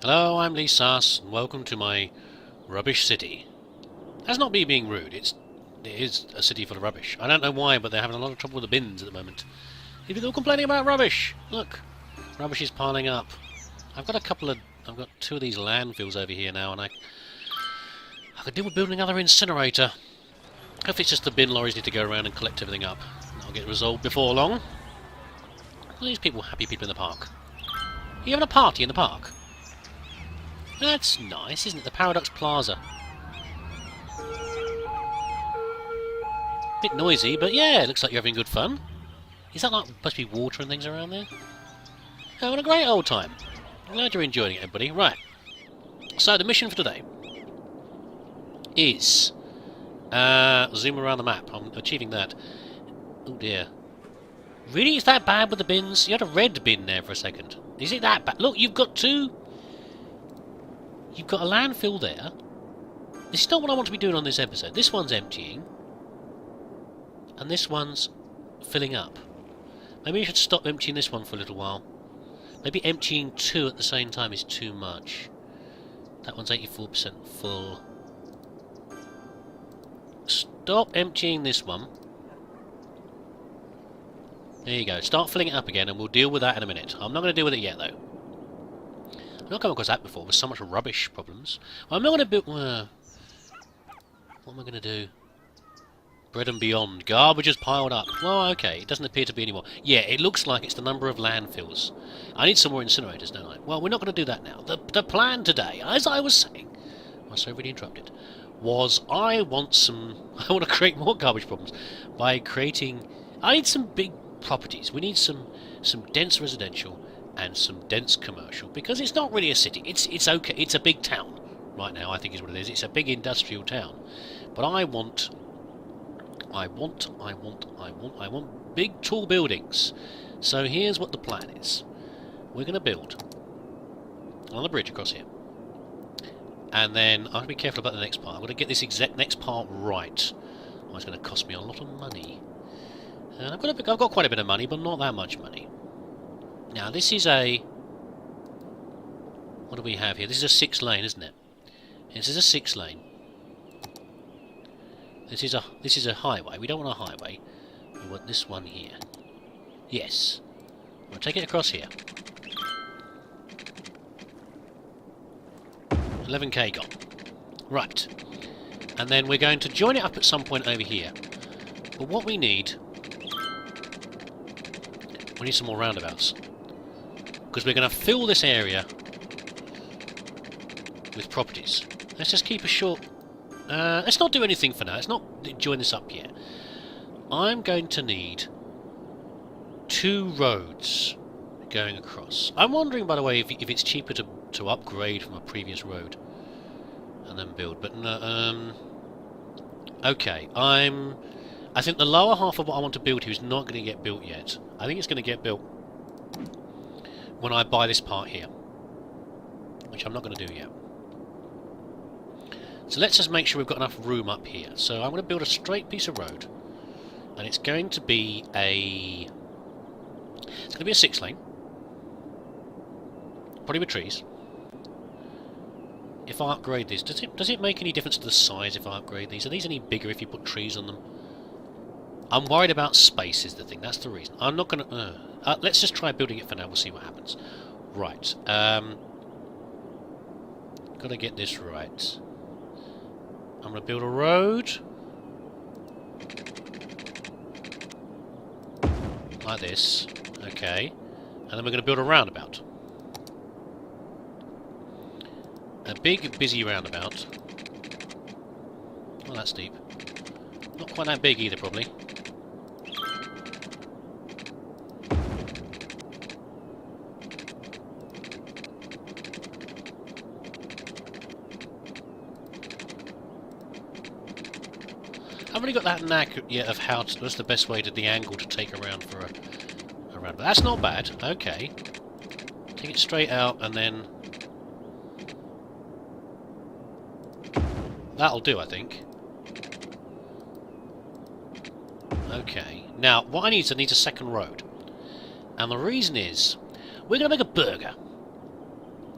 Hello, I'm Lee Sass, and welcome to my rubbish city. That's not me being rude, it is a city full of rubbish. I don't know why, but they're having a lot of trouble with the bins at the moment. People are complaining about rubbish! Look, rubbish is piling up. I've got two of these landfills over here now, and I could deal with building another incinerator. If it's just the bin lorries need to go around and collect everything up. That'll get resolved before long. Are these people happy people in the park? Are you having a party in the park? That's nice, isn't it? The Paradox Plaza. Bit noisy, but yeah, it looks like you're having good fun. Is that like supposed to be water and things around there? Having a great old time. I'm glad you're enjoying it, everybody. Right. So the mission for today is zoom around the map. I'm achieving that. Oh dear. Really? Is that bad with the bins? You had a red bin there for a second. Is it that bad? Look, you've got two. You've got a landfill there. This is not what I want to be doing on this episode. This one's emptying. And this one's filling up. Maybe we should stop emptying this one for a little while. Maybe emptying two at the same time is too much. That one's 84% full. Stop emptying this one. There you go. Start filling it up again and we'll deal with that in a minute. I'm not going to deal with it yet though. I've not come across that before with so much rubbish problems. I'm not going to build... what am I going to do? Bread and beyond. Garbage is piled up. Well, okay. It doesn't appear to be anymore. Yeah, it looks like it's the number of landfills. I need some more incinerators, don't I? Well, we're not going to do that now. The plan today, as I was saying... I was so really interrupted. Was I want to create more garbage problems by creating... I need some big properties. We need some dense residential and some dense commercial, because it's not really a city. It's okay. It's a big town right now, I think is what it is. It's a big industrial town. But I want big tall buildings. So here's what the plan is. We're going to build another bridge across here. And then I'll be careful about the next part. I'm going to get this exact next part right. Oh, it's going to cost me a lot of money. And I've got quite a bit of money, but not that much money. Now this is a... What do we have here? This is a 6-lane, isn't it? This is a 6-lane. This is a highway. We don't want a highway. We want this one here. Yes. We'll take it across here. 11k gone. Right. And then we're going to join it up at some point over here. But what we need some more roundabouts. Because we're going to fill this area with properties. Let's just keep a short... let's not do anything for now. Let's not join this up yet. I'm going to need 2 roads going across. I'm wondering, by the way, if it's cheaper to upgrade from a previous road and then build. But no, okay, I think the lower half of what I want to build here is not going to get built yet. I think it's going to get built when I buy this part here, which I'm not going to do yet. So let's just make sure we've got enough room up here. So I'm going to build a straight piece of road, and it's going to be a 6-lane, probably with trees. If I upgrade these, does it make any difference to the size if I upgrade these? Are these any bigger if you put trees on them? I'm worried about space is the thing, that's the reason. I'm not going to... let's just try building it for now, we'll see what happens. Right. Got to get this right. I'm going to build a road. Like this. Okay. And then we're going to build a roundabout. A big, busy roundabout. Well, that's deep. Not quite that big either, probably. I haven't really got that knack yet of what's the best way to the angle to take around for a roundabout. That's not bad. Okay. Take it straight out and then... That'll do, I think. Okay. Now, what I need is a second road. And the reason is, we're going to make a burger.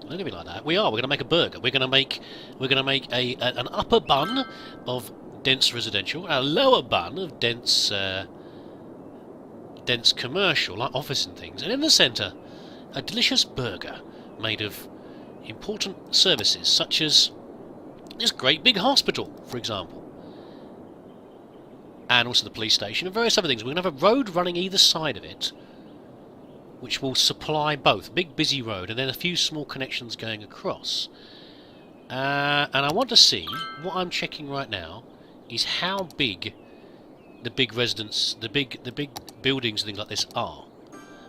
We're going to be like that. We are. We're going to make a burger. We're going to make an upper bun of dense residential, a lower bun of dense commercial, like office and things, and in the centre, a delicious burger made of important services such as this great big hospital, for example, and also the police station and various other things. We're going to have a road running either side of it, which will supply both. Big busy road and then a few small connections going across. And I want to see, what I'm checking right now is how big the big the big buildings and things like this are.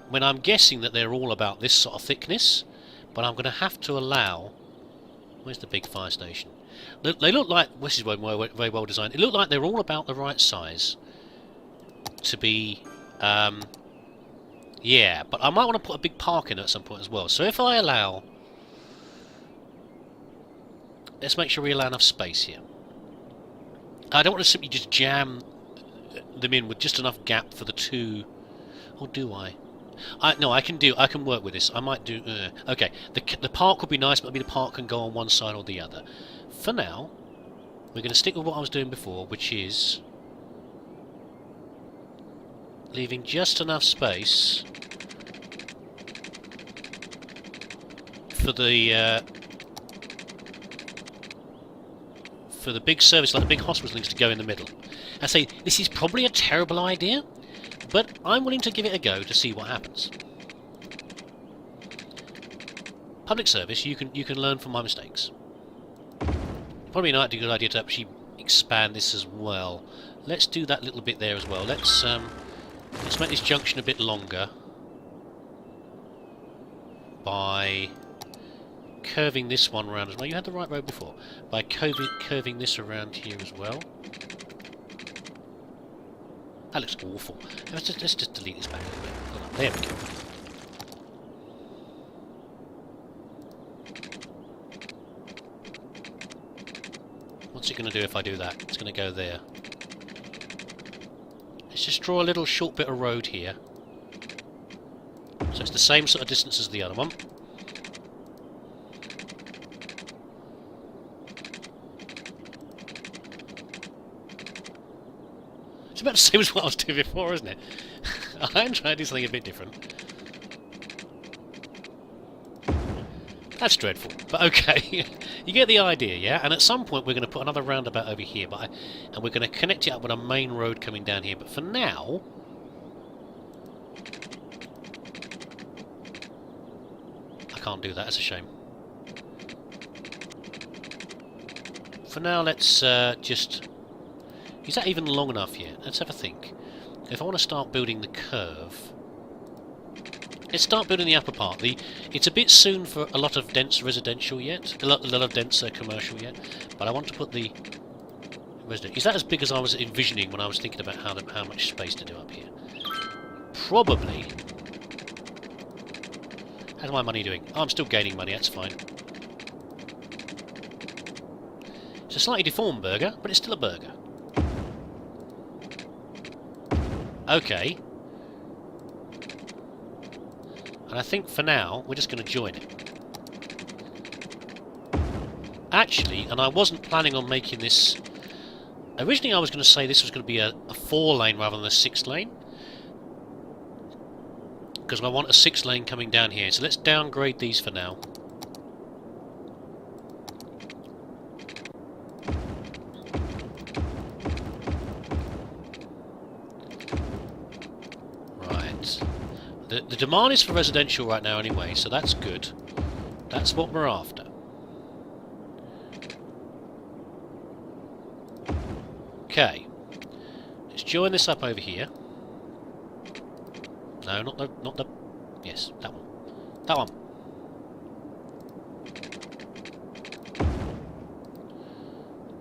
I mean, I'm guessing that they're all about this sort of thickness, but I'm going to have to allow... Where's the big fire station? They look like... This is very well designed. It look like they're all about the right size to be... yeah, but I might want to put a big park in at some point as well. So if I allow... Let's make sure we allow enough space here. I don't want to simply just jam them in with just enough gap for the two... Or do I? No, I can work with this. I might do... okay, the park would be nice, but maybe the park can go on one side or the other. For now, we're going to stick with what I was doing before, which is... leaving just enough space for the big service, like the big hospital things, to go in the middle. I say this is probably a terrible idea, but I'm willing to give it a go to see what happens. Public service, you can learn from my mistakes. Probably not a good idea to actually expand this as well. Let's do that little bit there as well. Let's make this junction a bit longer by curving this one around as well. You had the right road before. By curving this around here as well. That looks awful. Let's just delete this back a little bit. Hold on. There we go. What's it going to do if I do that? It's going to go there. Let's just draw a little short bit of road here. So it's the same sort of distance as the other one. It's about the same as what I was doing before, isn't it? I'm trying to do something a bit different. That's dreadful, but okay. You get the idea, yeah? And at some point we're going to put another roundabout over here, and we're going to connect it up with a main road coming down here. But for now... I can't do that, that's a shame. For now, let's just... Is that even long enough yet? Let's have a think. If I want to start building the curve... Let's start building the upper part. It's a bit soon for a lot of dense residential yet. A lot of dense commercial yet. But I want to put the... Is that as big as I was envisioning when I was thinking about how much space to do up here? Probably. How's my money doing? Oh, I'm still gaining money, that's fine. It's a slightly deformed burger, but it's still a burger. Okay. And I think for now, we're just going to join it. Actually, and I wasn't planning on making this... Originally I was going to say this was going to be a 4-lane rather than a 6-lane. Because I want a 6-lane coming down here. So let's downgrade these for now. The demand is for residential right now anyway, so that's good. That's what we're after. Okay. Let's join this up over here. No, not the... Yes, that one. That one.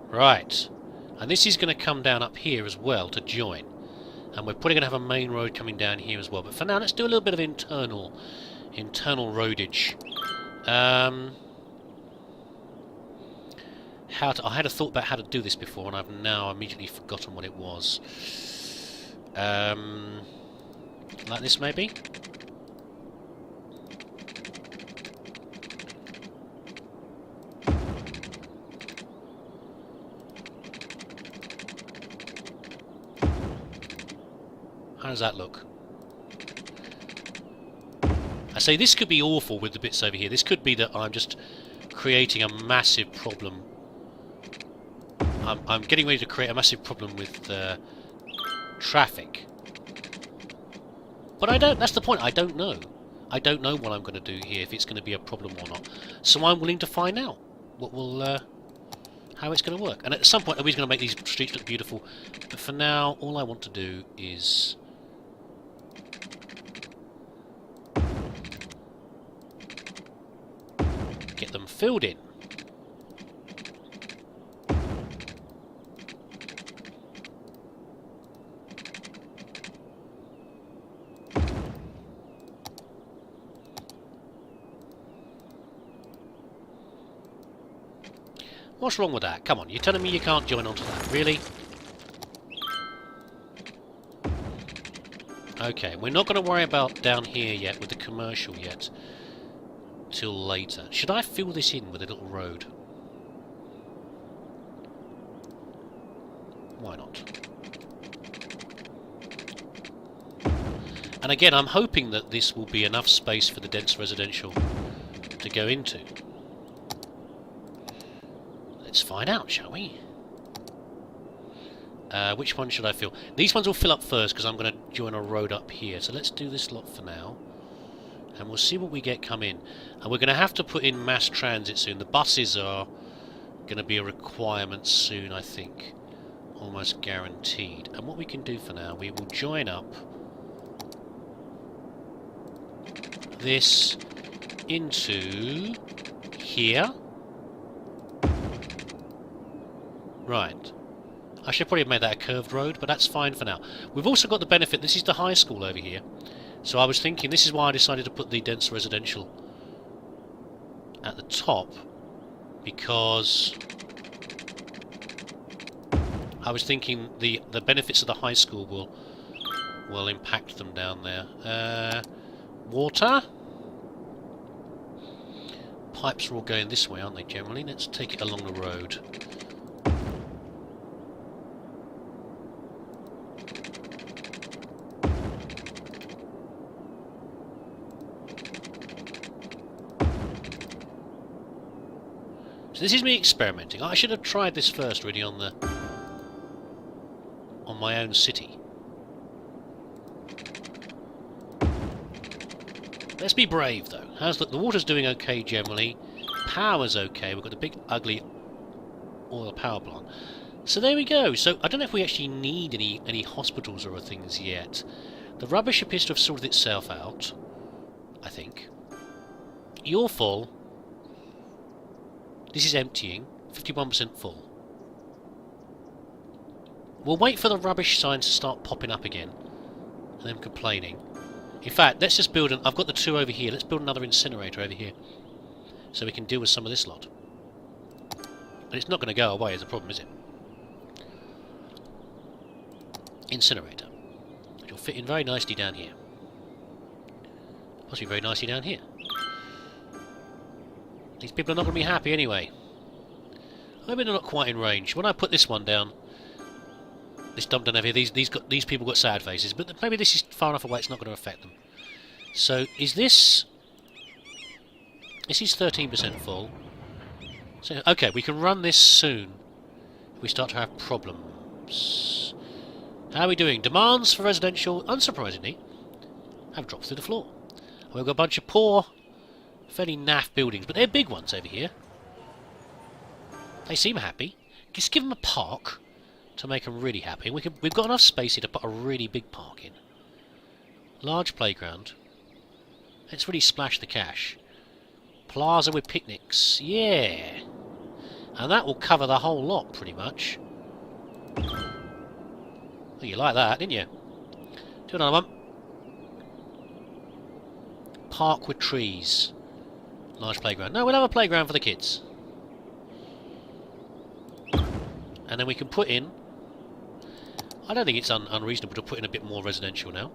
Right. And this is going to come down up here as well to join. And we're probably going to have a main road coming down here as well. But for now, let's do a little bit of internal roadage. I had a thought about how to do this before, and I've now immediately forgotten what it was. Like this, maybe? How does that look? I say this could be awful with the bits over here. This could be that I'm just creating a massive problem. I'm getting ready to create a massive problem with traffic. But I don't, that's the point, I don't know. I don't know what I'm going to do here, if it's going to be a problem or not. So I'm willing to find out what will, how it's going to work. And at some point, nobody's going to make these streets look beautiful. But for now, all I want to do is get them filled in. What's wrong with that? Come on, you're telling me you can't join onto that, really? Okay, we're not going to worry about down here yet with the commercial yet. Till later. Should I fill this in with a little road? Why not? And again, I'm hoping that this will be enough space for the dense residential to go into. Let's find out, shall we? Which one should I fill? These ones will fill up first because I'm going to join a road up here. So let's do this lot for now. And we'll see what we get come in. And we're going to have to put in mass transit soon. The buses are going to be a requirement soon, I think. Almost guaranteed. And what we can do for now, we will join up this into here. Right. I should probably have made that a curved road, but that's fine for now. We've also got the benefit, this is the high school over here. So I was thinking, this is why I decided to put the dense residential at the top, because I was thinking the benefits of the high school will impact them down there. Water? Pipes are all going this way, aren't they, generally? Let's take it along the road. So this is me experimenting. I should have tried this first, really, on my own city. Let's be brave, though. How's the water's doing okay generally? Power's okay. We've got the big, ugly oil power plant. So there we go. So I don't know if we actually need any hospitals or things yet. The rubbish appears to have sorted itself out, I think. You're full. This is emptying. 51% full. We'll wait for the rubbish signs to start popping up again. And them complaining. In fact, let's just build I've got the two over here. Let's build another incinerator over here. So we can deal with some of this lot. But it's not going to go away as a problem, is it? Incinerator. Which will fit in very nicely down here. Possibly very nicely down here. These people are not going to be happy anyway. Maybe they're not quite in range. When I put this one down, this dump down over here, these people got sad faces, but maybe this is far enough away it's not going to affect them. So, is this... This is 13% full. So, okay, we can run this soon. If we start to have problems. How are we doing? Demands for residential, unsurprisingly, have dropped through the floor. We've got a bunch of poor, fairly naff buildings, but they're big ones over here. They seem happy. Just give them a park to make them really happy. We've got enough space here to put a really big park in. Large playground. Let's really splash the cash. Plaza with picnics. Yeah. And that will cover the whole lot, pretty much. Oh, you like that, didn't you? Do another one. Park with trees. Large playground. No, we'll have a playground for the kids. And then we can put in... I don't think it's unreasonable to put in a bit more residential now.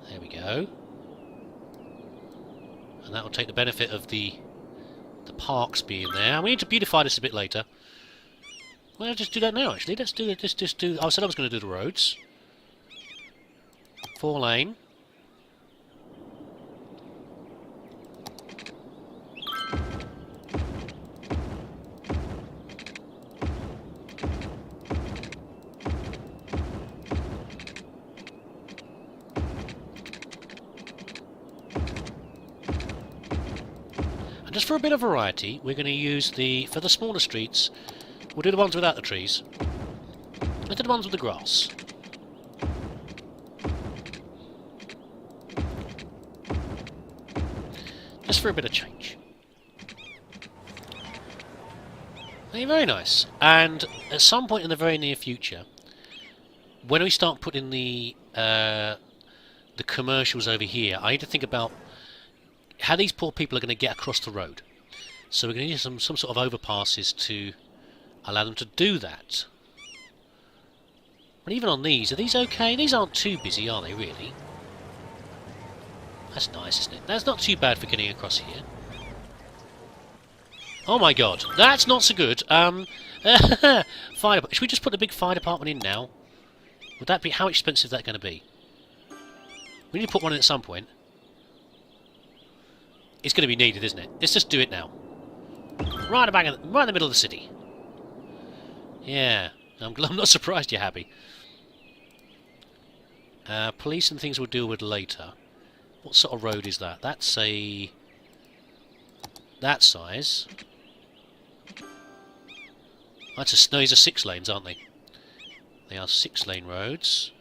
There we go. And that will take the benefit of the parks being there. We need to beautify this a bit later. Well, I'll just do that now, actually. Let's do it. Just do... I said I was going to do the roads. 4-lane. And just for a bit of variety, we're going to use for the smaller streets, we'll do the ones without the trees. Let's do the ones with the grass. Just for a bit of change. Hey, very nice. And at some point in the very near future, when we start putting the commercials over here, I need to think about how these poor people are going to get across the road. So we're going to need some sort of overpasses to allow them to do that. But even on these, are these okay? These aren't too busy, are they, really? That's nice, isn't it? That's not too bad for getting across here. Oh my god, that's not so good. Fire. Should we just put the big fire department in now? Would that be... How expensive is that going to be? We need to put one in at some point. It's going to be needed, isn't it? Let's just do it now. Right in the middle of the city. Yeah, I'm not surprised you're happy. Police and things we'll deal with later. What sort of road is that? That's a... that size. That's no, these are 6 lanes, aren't they? They are 6-lane roads.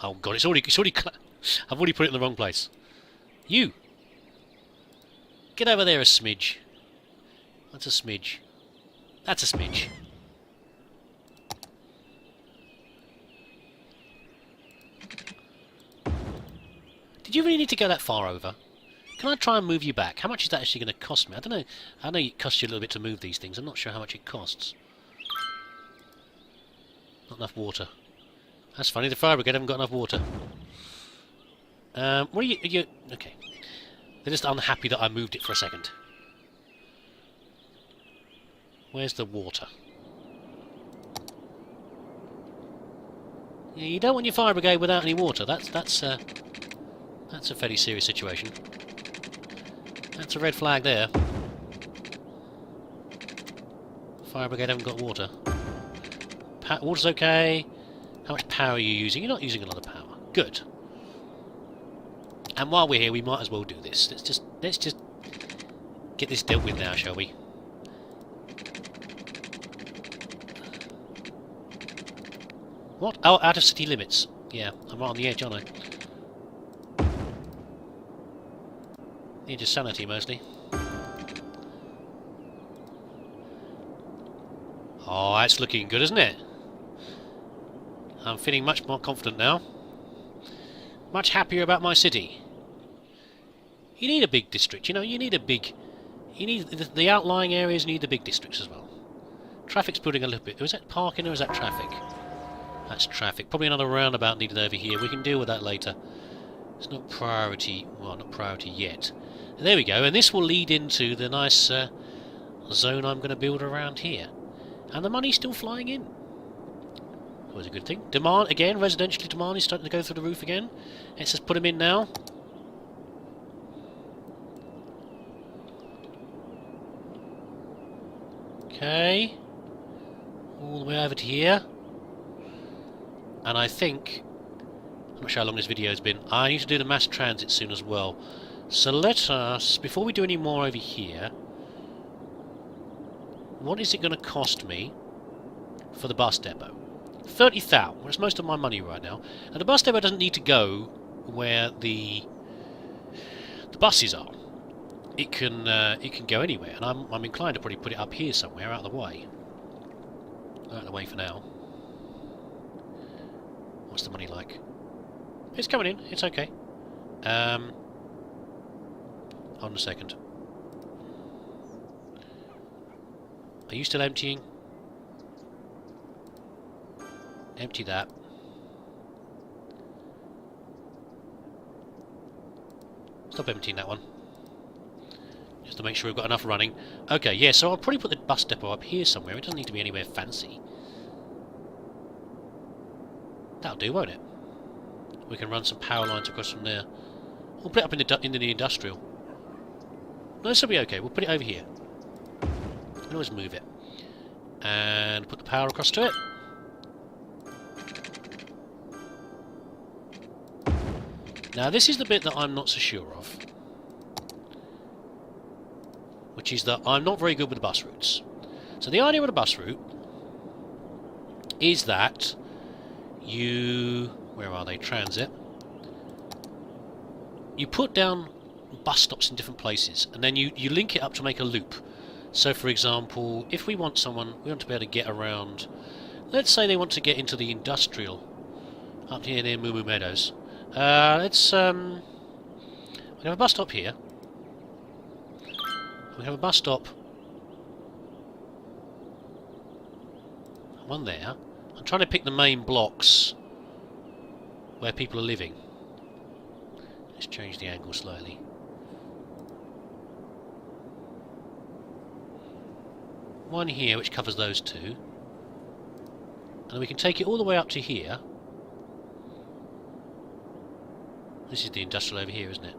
Oh god, it's already I've already put it in the wrong place. You! Get over there a smidge. That's a smidge. That's a smidge. Did you really need to go that far over? Can I try and move you back? How much is that actually going to cost me? I don't know. I know it costs you a little bit to move these things. I'm not sure how much it costs. Not enough water. That's funny, the fire brigade haven't got enough water. What are you... Okay. They're just unhappy that I moved it for a second. Where's the water? Yeah, you don't want your fire brigade without any water. That's a fairly serious situation. That's a red flag there. Fire brigade haven't got water. Water's okay. How much power are you using? You're not using a lot of power. Good. And while we're here, we might as well do this. Let's just get this dealt with now, shall we? What? Oh, out of city limits. Yeah, I'm right on the edge, aren't I? Need your sanity, mostly. Oh, that's looking good, isn't it? I'm feeling much more confident now. Much happier about my city. You need a big district, you know, you need a big... You need... The outlying areas need the big districts as well. Traffic's putting a little bit... Was that parking or is that traffic? That's traffic. Probably another roundabout needed over here. We can deal with that later. It's not priority... Well, not priority yet. There we go, and this will lead into the nice zone I'm going to build around here. And the money's still flying in. Always a good thing. Demand, again, residentially demand is starting to go through the roof again. Let's just put them in now. Okay. All the way over to here. And I think... I'm not sure how long this video has been. I need to do the mass transit soon as well. So let us, before we do any more over here... What is it going to cost me for the bus depot? 30,000. Well, it's most of my money right now. And the bus depot doesn't need to go where the buses are. It can go anywhere, and I'm inclined to probably put it up here somewhere, out of the way. Out of the way for now. What's the money like? It's coming in. It's okay. Hold on a second. Are you still emptying? Empty that. Stop emptying that one. Just to make sure we've got enough running. Okay, yeah, so I'll probably put the bus depot up here somewhere. It doesn't need to be anywhere fancy. That'll do, won't it? We can run some power lines across from there. We'll put it up in the industrial. No, this will be okay. We'll put it over here. We can always move it. And put the power across to it. Now, this is the bit that I'm not so sure of. Which is that I'm not very good with the bus routes. So the idea with a bus route is that you... Where are they? Transit. You put down bus stops in different places, and then you link it up to make a loop. So, for example, if we want someone... We want to be able to get around... Let's say they want to get into the industrial up here near Moo Moo Meadows. We have a bus stop here. We have a bus stop. One there. I'm trying to pick the main blocks where people are living. Let's change the angle slightly. One here which covers those two. And we can take it all the way up to here. This is the industrial over here, isn't it?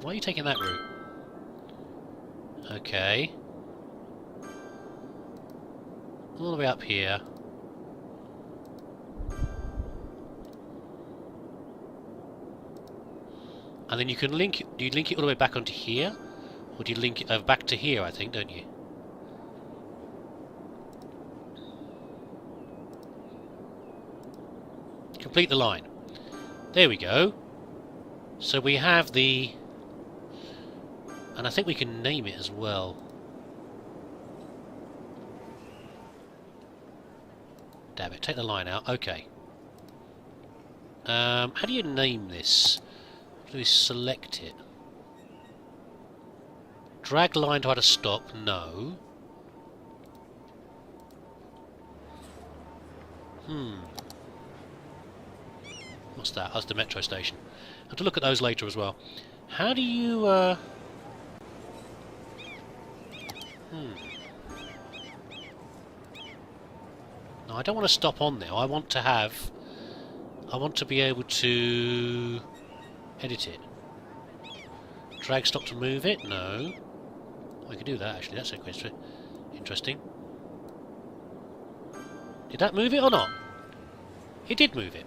Why are you taking that route? Okay. All the way up here. And then you can link it... Do you link it all the way back onto here? Or do you link it back to here, I think, don't you? Complete the line. There we go. So we have the... And I think we can name it as well. Damn it, take the line out. Okay. How do you name this? Do we select it? Drag line to how to stop? No. What's that? That's the metro station. I'll have to look at those later as well. How do you... No, I don't want to stop on there. I want to have... I want to be able to... edit it. Drag stop to move it? No. I could do that, actually. That's interesting. Did that move it or not? It did move it.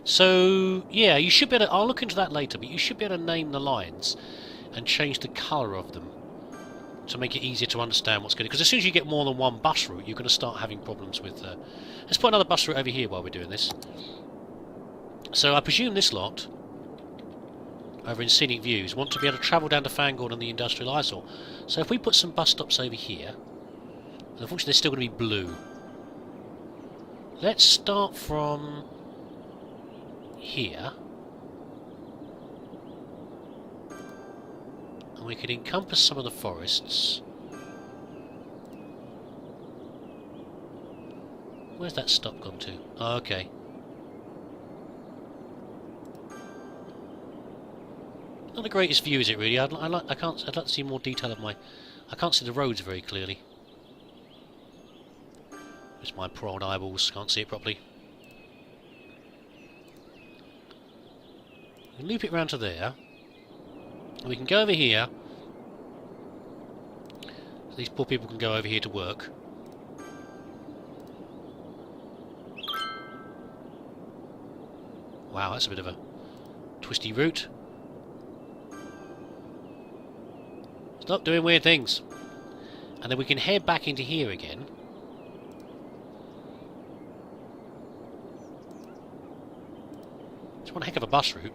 So, yeah, you should be able to... I'll look into that later, but you should be able to name the lines and change the colour of them to make it easier to understand what's going on. Because as soon as you get more than one bus route, you're going to start having problems with... Let's put another bus route over here while we're doing this. So I presume this lot, over in Scenic Views, want to be able to travel down to Fangorn and the Industrial Eyesore. So if we put some bus stops over here... Unfortunately, they're still going to be blue. Let's start from... here. And we could encompass some of the forests. Where's that stop gone to? Oh, okay. Not the greatest view, is it really? I'd like to see more detail of my... I can't see the roads very clearly. Just my poor old eyeballs, can't see it properly. We can loop it round to there. And we can go over here. So these poor people can go over here to work. Wow, that's a bit of a twisty route. Stop doing weird things. And then we can head back into here again. It's one heck of a bus route.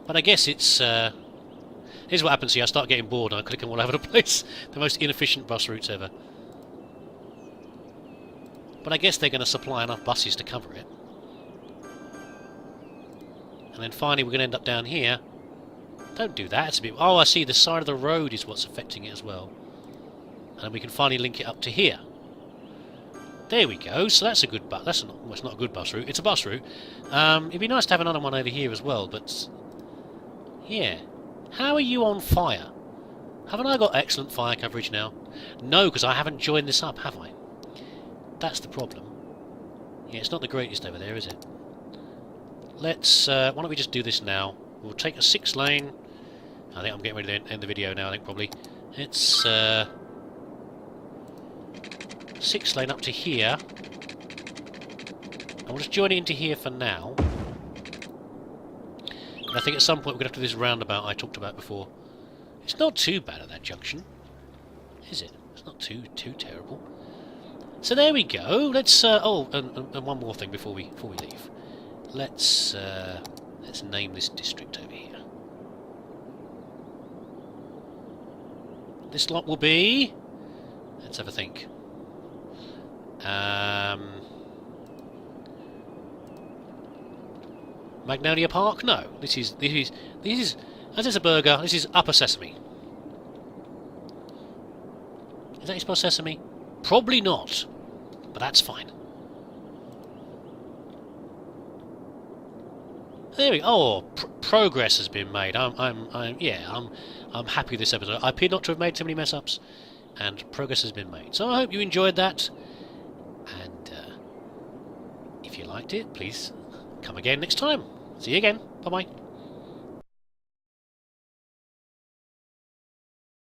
But I guess it's... here's what happens here. I start getting bored and I click them all over the place. The most inefficient bus routes ever. But I guess they're going to supply enough buses to cover it. And then finally we're going to end up down here. Don't do that. It's a bit... Oh, I see. The side of the road is what's affecting it as well. And we can finally link it up to here. There we go. So that's a good bus. That's not. Well, it's not a good bus route. It's a bus route. It'd be nice to have another one over here as well. But yeah, how are you on fire? Haven't I got excellent fire coverage now? No, because I haven't joined this up, have I? That's the problem. Yeah, it's not the greatest over there, is it? Let's. Why don't we just do this now? We'll take a 6-lane. I think I'm getting ready to end the video now. I think probably it's 6-lane up to here. I'll just join it into here for now. And I think at some point we're going to have to do this roundabout I talked about before. It's not too bad at that junction, is it? It's not too terrible. So there we go. Let's oh, and one more thing before we leave. Let's name this district over here. This lot will be. Let's have a think. Magnolia Park? No. This is. As it's a burger, this is Upper Sesame. Is that how you spell Sesame? Probably not, but that's fine. There we go. Oh, progress has been made. I'm happy with this episode. I appear not to have made too many mess ups, and progress has been made. So I hope you enjoyed that, and if you liked it, please come again next time. See you again. Bye bye.